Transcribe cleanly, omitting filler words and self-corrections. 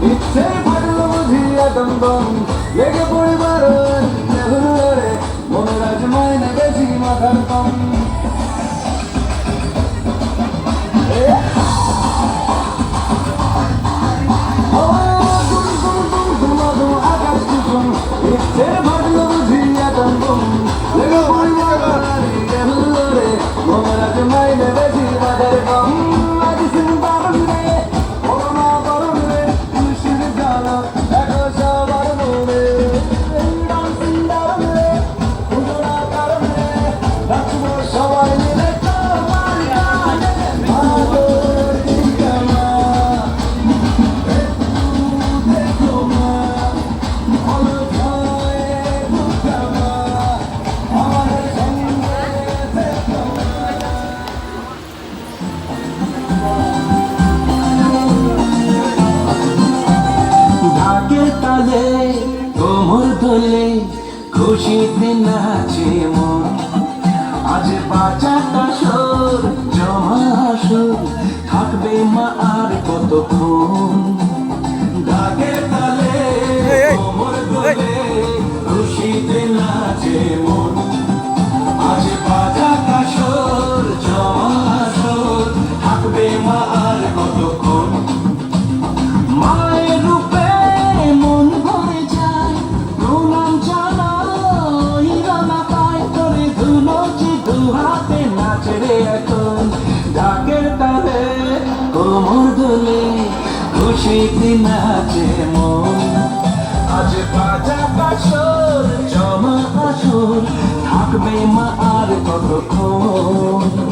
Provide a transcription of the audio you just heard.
ইচ্ছে ভালো বুঝিয়া দমদম লেগে পড়িবার রে মনের আজ মাইনে বেশি মাথার কম আকাশ কুসুম ইচ্ছে ভালো বুঝিয়া দমদম লেগে পড়িবার রে মনের আজ মাইনে বেশি মাথার কম আজ সিন্দারণ রে করোনা করণ রে খুশির জ্বালা দেখো সবার মনে সিন্দারণ রে করোনা করণ রে রাখবো সবাই মিলে তোমার গানে ভালোর ঠিকানা দেখো মা ভালো ভয়ে বুঝামা আমার সঙ্গে দেখো ঢাকের তালে কোমর দোলে খুশিতে নাচে মন আজ বাজাটা সুর জমা সুর থাকবে মা আর কতক্ষণ ঢাকের তালে কোমর দোলে খুশিতে নাচে মন আজ বাজাটা সুর জমা সুর থাকবে মা আর কতক্ষণ মায়ের রূপে মন ভরে যায় প্রণাম জানাই রানা পায় তোরে ধুলোচি দু হাতে নাচে রে এখন ঢাকের তালে কোমর দোলে খুশিতে নাচে মন আজ বাজা বাসর জমা আসর থাকবে মা আর কতক্ষণ